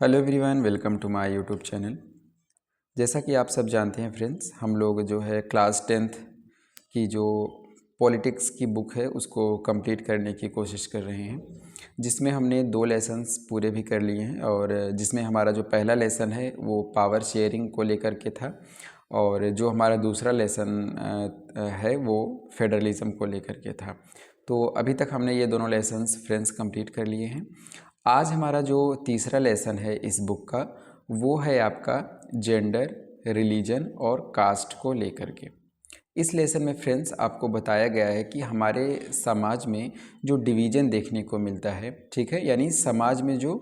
Hello everyone, welcome to my YouTube channel. जैसा कि आप सब जानते हैं फ्रेंड्स, हम लोग जो है क्लास 10th की जो पॉलिटिक्स की बुक है उसको कंप्लीट करने की कोशिश कर रहे हैं, जिसमें हमने 2 लेसन्स पूरे भी कर लिए हैं। और जिसमें हमारा जो पहला लेसन है वो पावर शेयरिंग को लेकर के था, और जो हमारा दूसरा लेसन है वो फेडरलिज्म को लेकर के था। तो अभी तक हमने ये दोनों लेसन्स फ्रेंड्स कंप्लीट कर लिए हैं। आज हमारा जो तीसरा लेसन है इस बुक का वो है आपका जेंडर, रिलीजन और कास्ट को लेकर के। इस लेसन में फ्रेंड्स आपको बताया गया है कि हमारे समाज में जो डिवीज़न देखने को मिलता है, ठीक है, यानी समाज में जो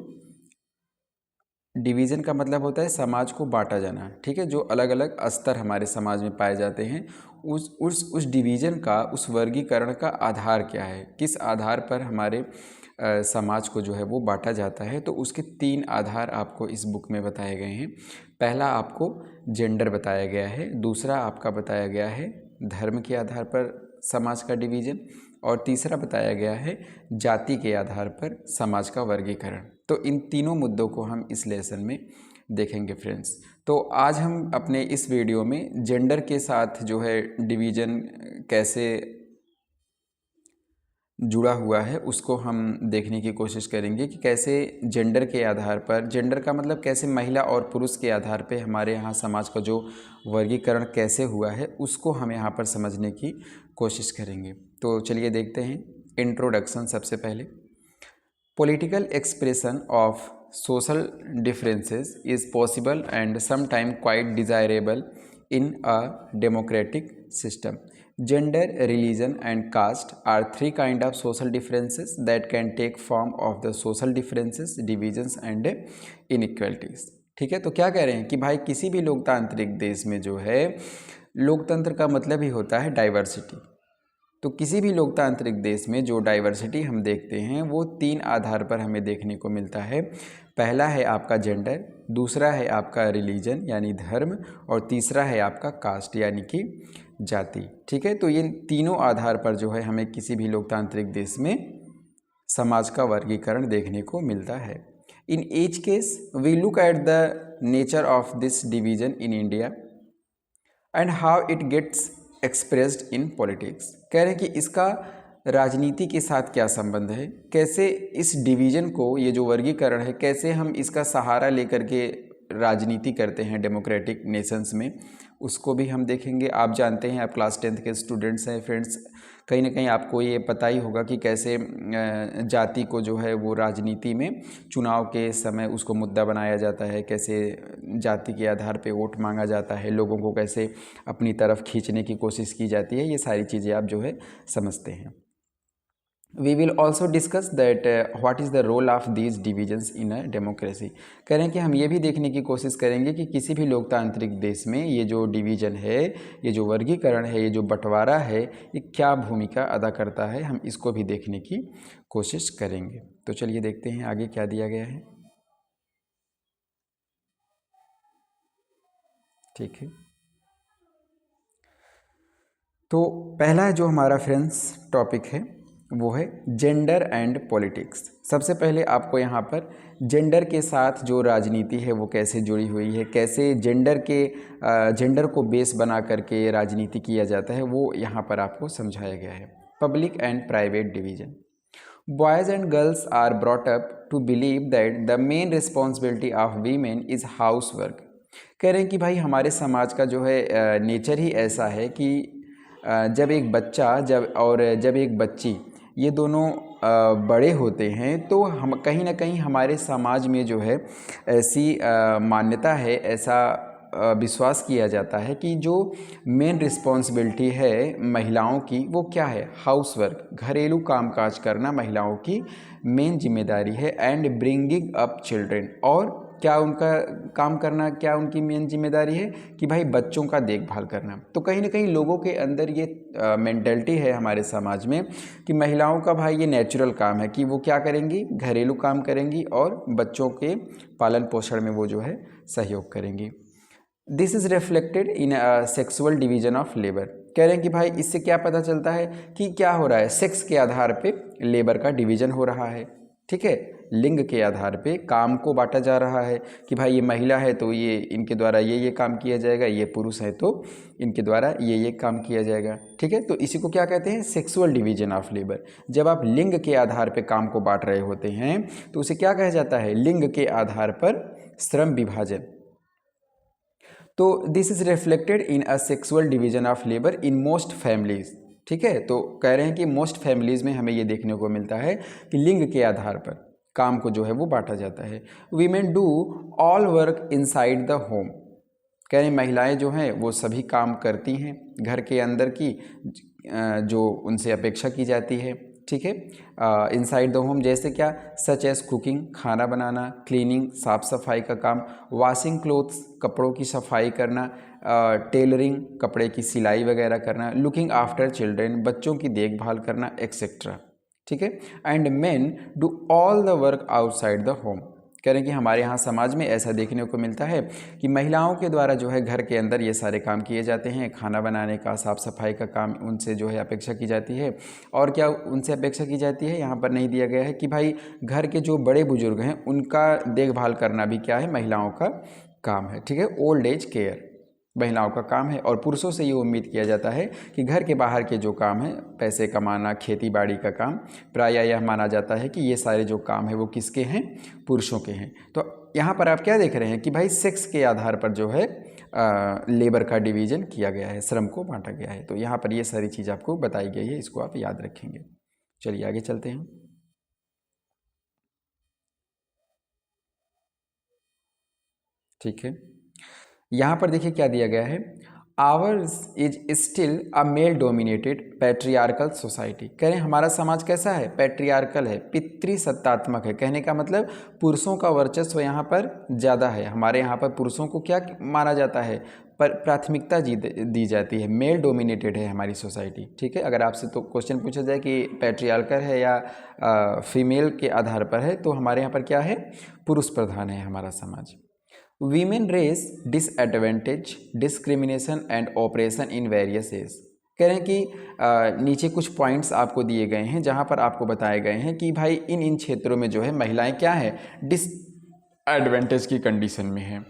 डिवीज़न का मतलब होता है समाज को बांटा जाना, ठीक है। जो अलग अलग स्तर हमारे समाज में पाए जाते हैं, उस डिवीज़न का, उस वर्गीकरण का आधार क्या है, किस आधार पर हमारे समाज को जो है वो बांटा जाता है। तो उसके 3 आधार आपको इस बुक में बताए गए हैं। पहला आपको जेंडर बताया गया है, दूसरा आपका बताया गया है धर्म के आधार पर समाज का डिवीज़न, और तीसरा बताया गया है जाति के आधार पर समाज का वर्गीकरण। तो इन तीनों मुद्दों को हम इस लेसन में देखेंगे फ्रेंड्स। तो आज हम अपने इस वीडियो में जेंडर के साथ जो है डिवीज़न कैसे जुड़ा हुआ है उसको हम देखने की कोशिश करेंगे कि कैसे जेंडर के आधार पर, जेंडर का मतलब कैसे महिला और पुरुष के आधार पे हमारे यहाँ समाज का जो वर्गीकरण कैसे हुआ है उसको हम यहाँ पर समझने की कोशिश करेंगे। तो चलिए देखते हैं। इंट्रोडक्शन। सबसे पहले, political expression of social differences is possible and sometime quite desirable in a democratic system. Gender, religion and caste are 3 kind of social differences that can take form of the social differences, divisions and inequalities. ठीक है, तो क्या कह रहे हैं कि भाई किसी भी लोकतांत्रिक देश में जो है, लोकतंत्र का मतलब ही होता है डाइवर्सिटी। तो किसी भी लोकतांत्रिक देश में जो डाइवर्सिटी हम देखते हैं वो 3 आधार पर हमें देखने को मिलता है। पहला है आपका जेंडर, दूसरा है आपका रिलीजन यानी धर्म, और तीसरा है आपका कास्ट यानी कि जाति। ठीक है, तो ये तीनों आधार पर जो है हमें किसी भी लोकतांत्रिक देश में समाज का वर्गीकरण देखने को मिलता है। In each case we look at the nature of this division in India and how it gets expressed in politics. कह रहे हैं कि इसका राजनीति के साथ क्या संबंध है, कैसे इस डिवीज़न को, ये जो वर्गीकरण है, कैसे हम इसका सहारा लेकर के राजनीति करते हैं डेमोक्रेटिक नेशंस में, उसको भी हम देखेंगे। आप जानते हैं, आप क्लास 10th के स्टूडेंट्स हैं फ्रेंड्स, कहीं ना कहीं आपको ये पता ही होगा कि कैसे जाति को जो है वो राजनीति में चुनाव के समय उसको मुद्दा बनाया जाता है, कैसे जाति के आधार पे वोट मांगा जाता है, लोगों को कैसे अपनी तरफ खींचने की कोशिश की जाती है। ये सारी चीज़ें आप जो है समझते हैं। We will also discuss that what is the role of these divisions in a democracy। कह रहे हैं कि हम ये भी देखने की कोशिश करेंगे कि किसी भी लोकतांत्रिक देश में ये जो डिवीज़न है, ये जो वर्गीकरण है, ये जो बंटवारा है, ये क्या भूमिका अदा करता है, हम इसको भी देखने की कोशिश करेंगे। तो चलिए देखते हैं आगे क्या दिया गया है। ठीक है, तो पहला जो हमारा फ्रेंड्स टॉपिक है वो है जेंडर एंड पॉलिटिक्स। सबसे पहले आपको यहाँ पर जेंडर के साथ जो राजनीति है वो कैसे जुड़ी हुई है, कैसे जेंडर को बेस बना करके राजनीति किया जाता है, वो यहाँ पर आपको समझाया गया है। Public and private division. Boys and girls are brought up to believe that the main responsibility of women is house work. कह रहे हैं कि भाई हमारे समाज का जो है नेचर ही ऐसा है कि जब एक बच्चा जब एक बच्ची, ये दोनों बड़े होते हैं तो हम कहीं ना कहीं हमारे समाज में जो है ऐसी मान्यता है, ऐसा विश्वास किया जाता है कि जो मेन रिस्पॉन्सिबिलिटी है महिलाओं की वो क्या है, हाउस वर्क, घरेलू कामकाज करना महिलाओं की मेन जिम्मेदारी है, एंड ब्रिंगिंग अप चिल्ड्रेन, और क्या उनका काम करना, क्या उनकी मेन जिम्मेदारी है कि भाई बच्चों का देखभाल करना। तो कहीं ना कहीं लोगों के अंदर ये मेंटलिटी है हमारे समाज में कि महिलाओं का भाई ये नेचुरल काम है कि वो क्या करेंगी, घरेलू काम करेंगी और बच्चों के पालन पोषण में वो जो है सहयोग करेंगी। This is reflected in sexual division of labour. कह रहे हैं कि भाई इससे क्या पता चलता है कि क्या हो रहा है, सेक्स के आधार पे लेबर का डिवीज़न हो रहा है। ठीक है, लिंग के आधार पे काम को बांटा जा रहा है कि भाई ये महिला है तो ये इनके द्वारा ये काम किया जाएगा, ये पुरुष है तो इनके द्वारा ये काम किया जाएगा। ठीक है, तो इसी को क्या कहते हैं, सेक्सुअल डिवीजन ऑफ लेबर। जब आप लिंग के आधार पे काम को बांट रहे होते हैं तो उसे क्या कहा जाता है, लिंग के आधार पर श्रम विभाजन। तो this is reflected in a sexual division of labour in most families. ठीक है, तो कह रहे हैं कि मोस्ट फैमिलीज में हमें ये देखने को मिलता है कि लिंग के आधार पर काम को जो है वो बांटा जाता है। Women do all work inside the home. कह रहे हैं महिलाएं जो हैं वो सभी काम करती हैं घर के अंदर की जो उनसे अपेक्षा की जाती है। ठीक है, इनसाइड द होम जैसे क्या, सच एज कुकिंग, खाना बनाना, क्लीनिंग, साफ सफाई का काम, वॉशिंग क्लोथ्स, कपड़ों की सफाई करना, टेलरिंग, कपड़े की सिलाई वगैरह करना, लुकिंग आफ्टर चिल्ड्रेन, बच्चों की देखभाल करना, एक्सेट्रा। ठीक है, and main do all the work outside the home. कह रहे हैं कि हमारे यहाँ समाज में ऐसा देखने को मिलता है कि महिलाओं के द्वारा जो है घर के अंदर ये सारे काम किए जाते हैं, खाना बनाने का, साफ़ सफाई का काम उनसे जो है अपेक्षा की जाती है। और क्या उनसे अपेक्षा की जाती है, यहाँ पर नहीं दिया गया है कि भाई घर के जो बड़े बुजुर्ग हैं उनका देखभाल करना भी क्या है, महिलाओं का काम है। ठीक है, ओल्ड एज केयर महिलाओं का काम है। और पुरुषों से ये उम्मीद किया जाता है कि घर के बाहर के जो काम है, पैसे कमाना, खेती बाड़ी का काम, प्रायः यह माना जाता है कि ये सारे जो काम है वो किसके हैं, पुरुषों के हैं। तो यहाँ पर आप क्या देख रहे हैं कि भाई सेक्स के आधार पर जो है लेबर का डिवीजन किया गया है, श्रम को बांटा गया है। तो यहाँ पर ये सारी चीज़ आपको बताई गई है, इसको आप याद रखेंगे। चलिए आगे चलते हैं। ठीक है, यहाँ पर देखिए क्या दिया गया है, hours is still a male dominated patriarchal society. कह रहे हैं हमारा समाज कैसा है, पैट्रियार्कल है, पितृसत्तात्मक है। कहने का मतलब पुरुषों का वर्चस्व यहाँ पर ज़्यादा है। हमारे यहाँ पर पुरुषों को क्या माना जाता है, पर प्राथमिकता दी जाती है, मेल डोमिनेटेड है हमारी सोसाइटी। ठीक है, अगर आपसे तो क्वेश्चन पूछा जाए कि पैट्रियार्कल है या फीमेल के आधार पर है, तो हमारे यहाँ पर क्या है, पुरुष प्रधान है हमारा समाज। Women race disadvantage, discrimination and operation in various age. कह रहे हैं कि नीचे कुछ पॉइंट्स आपको दिए गए हैं जहां पर आपको बताए गए हैं कि भाई इन क्षेत्रों में जो है महिलाएं क्या है, डिसएडवांटेज की कंडीशन में है।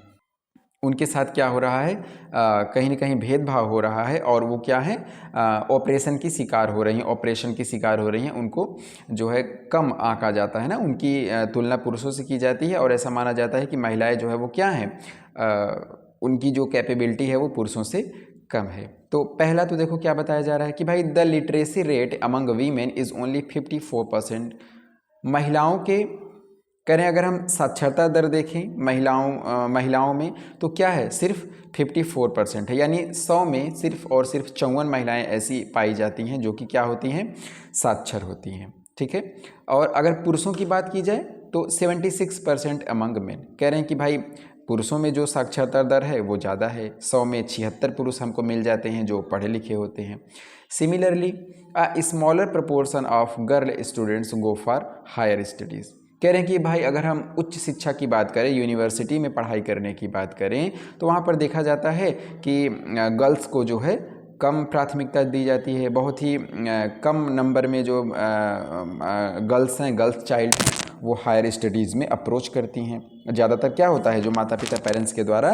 उनके साथ क्या हो रहा है, कहीं ना कहीं भेदभाव हो रहा है, और वो क्या है, ऑपरेशन की शिकार हो रही हैं, ऑपरेशन की शिकार हो रही हैं। उनको जो है कम आंका जाता है ना, उनकी तुलना पुरुषों से की जाती है, और ऐसा माना जाता है कि महिलाएं जो है वो क्या हैं, उनकी जो कैपेबिलिटी है वो पुरुषों से कम है। तो पहला तो देखो क्या बताया जा रहा है कि भाई the literacy rate among women is only 54%। महिलाओं के, करें अगर हम साक्षरता दर देखें महिलाओं में, तो क्या है, सिर्फ 54% है। यानी 100 में सिर्फ और सिर्फ 54 महिलाएं ऐसी पाई जाती हैं जो कि क्या होती हैं, साक्षर होती हैं। ठीक है, और अगर पुरुषों की बात की जाए तो 76% अमंग मेन। कह रहे हैं कि भाई पुरुषों में जो साक्षरता दर है वो ज़्यादा है, 100 में 76 पुरुष हमको मिल जाते हैं जो पढ़े लिखे होते हैं। Similarly a smaller proportion of girl students go for higher studies. कह रहे हैं कि भाई अगर हम उच्च शिक्षा की बात करें, यूनिवर्सिटी में पढ़ाई करने की बात करें, तो वहाँ पर देखा जाता है कि गर्ल्स को जो है कम प्राथमिकता दी जाती है। बहुत ही कम नंबर में जो गर्ल्स हैं, गर्ल्स चाइल्ड, वो हायर स्टडीज़ में अप्रोच करती हैं। ज़्यादातर क्या होता है, जो माता पिता पेरेंट्स के द्वारा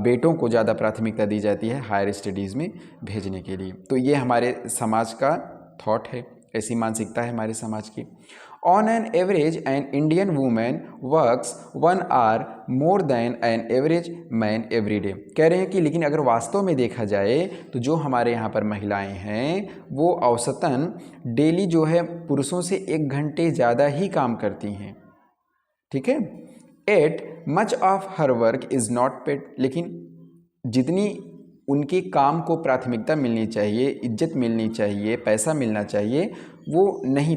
बेटों को ज़्यादा प्राथमिकता दी जाती है हायर स्टडीज़ में भेजने के लिए। तो ये हमारे समाज का थॉट है, ऐसी मानसिकता है हमारे समाज की। On an average, an Indian woman works 1 hour more than an average man every day। कह रहे हैं कि लेकिन अगर वास्तव में देखा जाए तो जो हमारे यहाँ पर महिलाएं हैं वो औसतन डेली जो है पुरुषों से 1 घंटे ज़्यादा ही काम करती हैं। ठीक है, eight much of her work is not paid. लेकिन जितनी उनके काम को प्राथमिकता मिलनी चाहिए, इज्जत मिलनी चाहिए, पैसा मिलना चाहिए, वो नहीं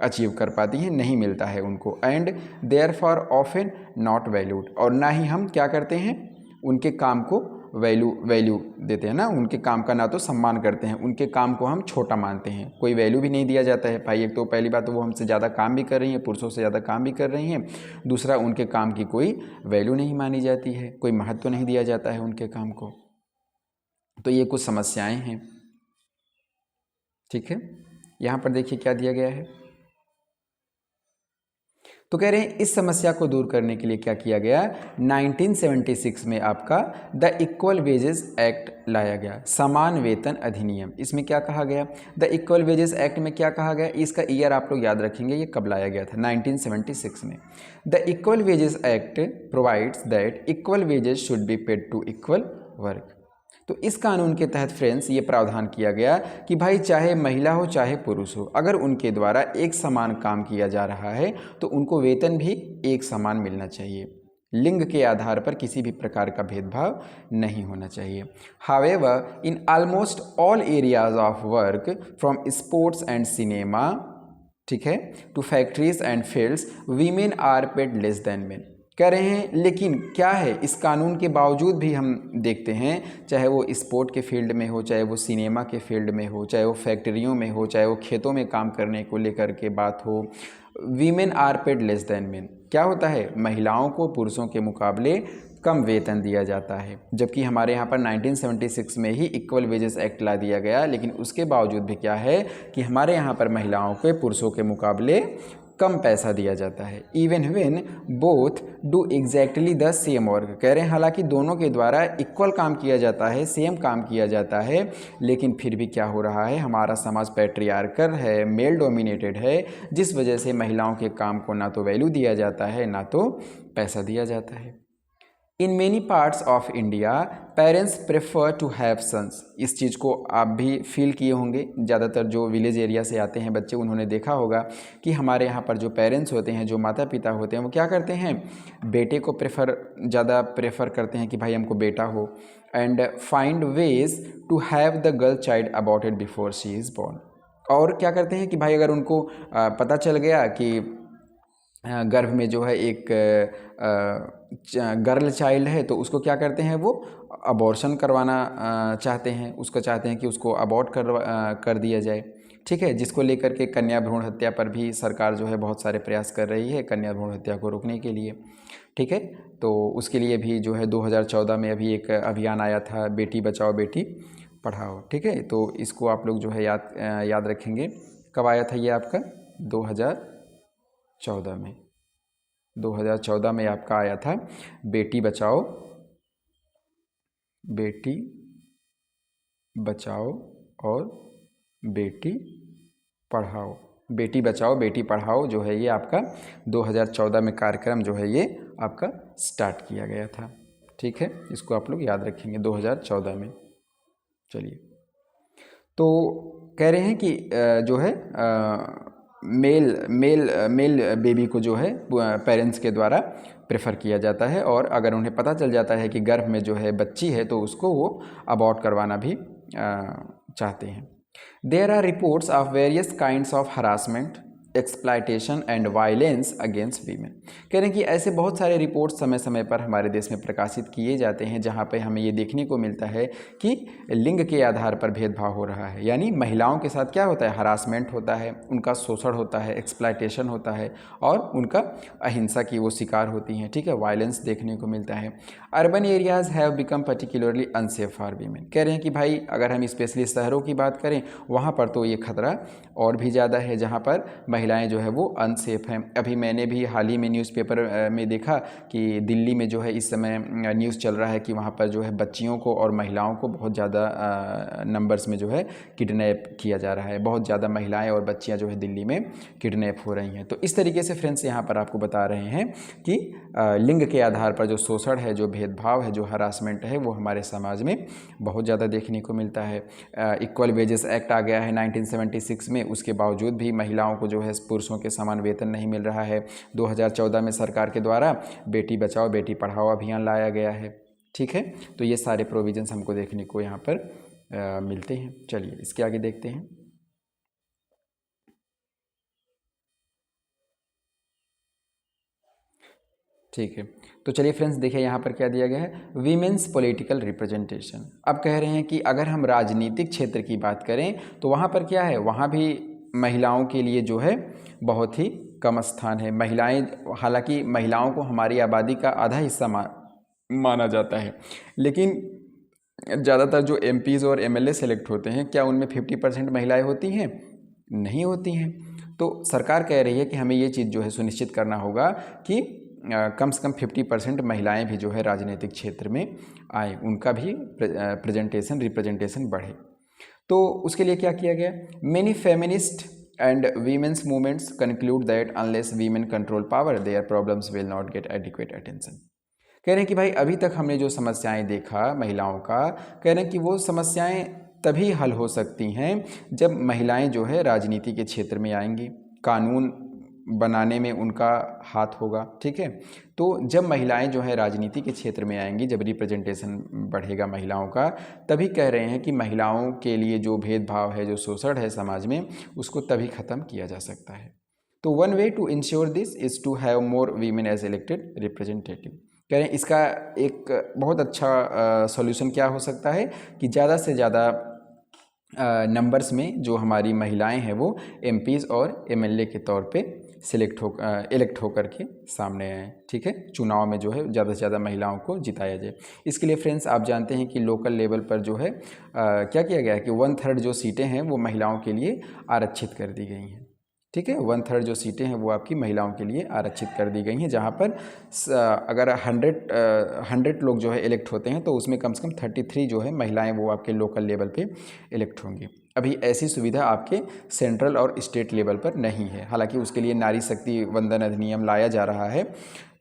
अचीव कर पाती हैं, नहीं मिलता है उनको। And therefore often not valued. और ना ही हम क्या करते हैं, उनके काम को वैल्यू देते हैं ना, उनके काम का ना तो सम्मान करते हैं, उनके काम को हम छोटा मानते हैं, कोई वैल्यू भी नहीं दिया जाता है। भाई एक तो पहली बात तो वो हमसे ज़्यादा काम भी कर रही हैं, पुरुषों से ज़्यादा काम भी कर रही हैं, दूसरा उनके काम की कोई वैल्यू नहीं मानी जाती है, कोई महत्व नहीं दिया जाता है उनके काम को। तो ये कुछ समस्याएं हैं। ठीक है, यहाँ पर देखिए क्या दिया गया है, तो कह रहे हैं इस समस्या को दूर करने के लिए क्या किया गया, 1976 में आपका द इक्वल वेजेस एक्ट लाया गया, समान वेतन अधिनियम। इसमें क्या कहा गया, द इक्वल वेजेस एक्ट में क्या कहा गया, इसका ईयर आप लोग याद रखेंगे, ये कब लाया गया था, 1976 में। The Equal Wages Act provides that equal wages should be paid to equal work. तो इस कानून के तहत फ्रेंड्स ये प्रावधान किया गया कि भाई चाहे महिला हो चाहे पुरुष हो, अगर उनके द्वारा एक समान काम किया जा रहा है तो उनको वेतन भी एक समान मिलना चाहिए। लिंग के आधार पर किसी भी प्रकार का भेदभाव नहीं होना चाहिए। However in almost all areas of work from sports and cinema, ठीक है, to factories and fields, women are paid less than men. कह रहे हैं लेकिन क्या है, इस कानून के बावजूद भी हम देखते हैं, चाहे वो स्पोर्ट के फील्ड में हो, चाहे वो सिनेमा के फील्ड में हो, चाहे वो फैक्ट्रियों में हो, चाहे वो खेतों में काम करने को लेकर के बात हो, women are paid less than men. क्या होता है, महिलाओं को पुरुषों के मुकाबले कम वेतन दिया जाता है। जबकि हमारे यहाँ पर 1976 में ही इक्वल वेजेस एक्ट ला दिया गया, लेकिन उसके बावजूद भी क्या है कि हमारे यहाँ पर महिलाओं को पुरुषों के मुकाबले कम पैसा दिया जाता है। Even when both do exactly the same work. कह रहे हैं हालांकि दोनों के द्वारा इक्वल काम किया जाता है, सेम काम किया जाता है, लेकिन फिर भी क्या हो रहा है, हमारा समाज पैट्रियार्कल है, मेल डोमिनेटेड है, जिस वजह से महिलाओं के काम को ना तो वैल्यू दिया जाता है ना तो पैसा दिया जाता है। In many parts of India parents prefer to have sons. इस चीज़ को आप भी फील किए होंगे, ज़्यादातर जो विलेज एरिया से आते हैं बच्चे उन्होंने देखा होगा कि हमारे यहाँ पर जो पेरेंट्स होते हैं, जो माता पिता होते हैं, वो क्या करते हैं, बेटे को ज़्यादा प्रेफर करते हैं कि भाई हमको बेटा हो, and find ways to have the girl child aborted before she is born. और क्या करते हैं कि भाई अगर उनको पता चल गया कि गर्भ में जो है एक गर्ल चाइल्ड है, तो उसको क्या करते हैं, वो अबॉर्शन करवाना चाहते हैं, उसको चाहते हैं कि उसको अबॉर्ट कर दिया जाए। ठीक है, जिसको लेकर के कन्या भ्रूण हत्या पर भी सरकार जो है बहुत सारे प्रयास कर रही है कन्या भ्रूण हत्या को रोकने के लिए। ठीक है, तो उसके लिए भी जो है 2014 में अभी एक अभियान आया था, बेटी बचाओ बेटी पढ़ाओ। ठीक है, तो इसको आप लोग जो है याद रखेंगे। कब आया था ये आपका, 2014 में। 2014 में आपका आया था बेटी बचाओ और बेटी पढ़ाओ। बेटी बचाओ बेटी पढ़ाओ जो है ये आपका 2014 में कार्यक्रम जो है ये आपका स्टार्ट किया गया था। ठीक है, इसको आप लोग याद रखेंगे 2014 में। चलिए, तो कह रहे हैं कि जो है मेल बेबी को जो है पेरेंट्स के द्वारा प्रेफर किया जाता है, और अगर उन्हें पता चल जाता है कि गर्भ में जो है बच्ची है तो उसको वो अबॉर्ट करवाना भी चाहते हैं। There are reports of various kinds of harassment, exploitation and violence against women. कह रहे हैं कि ऐसे बहुत सारे रिपोर्ट समय समय पर हमारे देश में प्रकाशित किए जाते हैं जहां पे हमें ये देखने को मिलता है कि लिंग के आधार पर भेदभाव हो रहा है, यानी महिलाओं के साथ क्या होता है, हरासमेंट होता है, उनका शोषण होता है, एक्सप्लॉयटेशन होता है, और उनका अहिंसा की वो शिकार होती हैं। ठीक है, वायलेंस देखने को मिलता है। Urban areas have become particularly unsafe for women. कह रहे हैं कि भाई अगर हम स्पेशली शहरों की बात करें वहाँ पर तो ये खतरा और भी ज़्यादा है, जहाँ पर महिलाएं जो है वो अनसेफ हैं। अभी मैंने भी हाल ही में न्यूज़पेपर में देखा कि दिल्ली में जो है इस समय न्यूज़ चल रहा है कि वहाँ पर जो है बच्चियों को और महिलाओं को बहुत ज़्यादा नंबर्स में जो है किडनैप किया जा रहा है। बहुत ज़्यादा महिलाएं और बच्चियाँ जो है दिल्ली में किडनैप हो रही हैं। तो इस तरीके से फ्रेंड्स यहाँ पर आपको बता रहे हैं कि लिंग के आधार पर जो शोषण है, जो भेदभाव है, जो हरासमेंट है, वो हमारे समाज में बहुत ज़्यादा देखने को मिलता है। इक्वल वेजेस एक्ट आ गया है 1976 में, उसके बावजूद भी महिलाओं को जो है पुरुषों के समान वेतन नहीं मिल रहा है। 2014 में सरकार के द्वारा बेटी बचाओ बेटी पढ़ाओ अभियान लाया गया है। ठीक है, तो ये सारे प्रोविजंस हमको देखने को यहाँ पर मिलते हैं। चलिए इसके आगे देखते हैं। ठीक है, तो चलिए फ्रेंड्स देखिए यहाँ पर क्या दिया गया है, वीमेंस पॉलिटिकल रिप्रेजेंटेशन। अब कह रहे हैं कि अगर हम राजनीतिक क्षेत्र की बात करें तो वहाँ पर क्या है, वहाँ भी महिलाओं के लिए जो है बहुत ही कम स्थान है। महिलाएं, हालांकि महिलाओं को हमारी आबादी का आधा हिस्सा माना जाता है, लेकिन ज़्यादातर जो एमपीज़ और एमएलए सेलेक्ट होते हैं, क्या उनमें 50% महिलाएं होती हैं? नहीं होती हैं। तो सरकार कह रही है कि हमें ये चीज़ जो है सुनिश्चित करना होगा कि कम से कम 50% महिलाएं भी जो है राजनीतिक क्षेत्र में आए, उनका भी रिप्रेजेंटेशन बढ़े। तो उसके लिए क्या किया गया? Many feminist and women's movements conclude that unless women control power their problems will not gate adequate attention. कह रहे हैं कि भाई अभी तक हमने जो समस्याएं देखा महिलाओं का, कह रहे हैं कि वो समस्याएं तभी हल हो सकती हैं जब महिलाएं जो है राजनीति के क्षेत्र में आएंगी, कानून बनाने में उनका हाथ होगा, ठीक है। तो जब महिलाएं जो है राजनीति के क्षेत्र में आएंगी, जब रिप्रेजेंटेशन बढ़ेगा महिलाओं का, तभी कह रहे हैं कि महिलाओं के लिए जो भेदभाव है, जो शोषण है समाज में, उसको तभी ख़त्म किया जा सकता है। तो one way to ensure this is to have more women as elected representative. कह रहे हैं इसका एक बहुत अच्छा सॉल्यूशन क्या हो सकता है कि ज़्यादा से ज़्यादा नंबर्स में जो हमारी महिलाएं हैं वो एमपीज़ और एमएलए के तौर पे इलेक्ट होकर के सामने आए, ठीक है। चुनाव में जो है ज़्यादा से ज़्यादा महिलाओं को जिताया जाए। इसके लिए फ्रेंड्स आप जानते हैं कि लोकल लेवल पर जो है क्या किया गया है कि 1/3 जो सीटें हैं वो महिलाओं के लिए आरक्षित कर दी गई हैं, ठीक है। 1/3 जो सीटें हैं वो आपकी महिलाओं के लिए आरक्षित कर दी गई हैं, जहाँ पर अगर 100 लोग जो है इलेक्ट होते हैं तो उसमें कम से कम 33 जो है महिलाएं वो आपके लोकल लेवल पे इलेक्ट होंगी। अभी ऐसी सुविधा आपके सेंट्रल और स्टेट लेवल पर नहीं है, हालांकि उसके लिए नारी शक्ति वंदन अधिनियम लाया जा रहा है,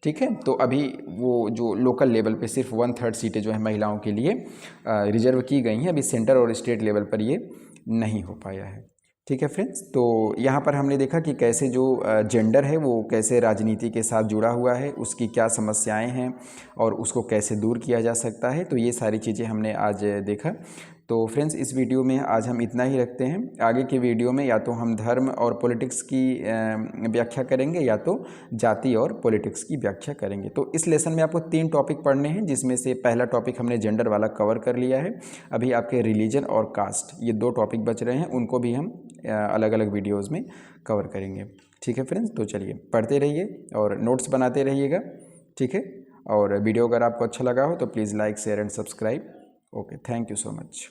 ठीक है। तो अभी वो जो लोकल लेवल पे सिर्फ 1/3 सीटें जो है महिलाओं के लिए रिजर्व की गई हैं, अभी सेंटर और स्टेट लेवल पर ये नहीं हो पाया है, ठीक है फ्रेंड्स। तो यहाँ पर हमने देखा कि कैसे जो जेंडर है वो कैसे राजनीति के साथ जुड़ा हुआ है, उसकी क्या समस्याएं हैं और उसको कैसे दूर किया जा सकता है। तो ये सारी चीज़ें हमने आज देखा। तो फ्रेंड्स इस वीडियो में आज हम इतना ही रखते हैं। आगे के वीडियो में या तो हम धर्म और पॉलिटिक्स की व्याख्या करेंगे या तो जाति और पॉलिटिक्स की व्याख्या करेंगे। तो इस लेसन में आपको 3 टॉपिक पढ़ने हैं, जिसमें से पहला टॉपिक हमने जेंडर वाला कवर कर लिया है। अभी आपके रिलीजन और कास्ट ये 2 टॉपिक बच रहे हैं, उनको भी हम अलग अलग वीडियोज़ में कवर करेंगे, ठीक है फ्रेंड्स। तो चलिए पढ़ते रहिए और नोट्स बनाते रहिएगा, ठीक है। और वीडियो अगर आपको अच्छा लगा हो तो please like share and subscribe. Okay, thank you so much.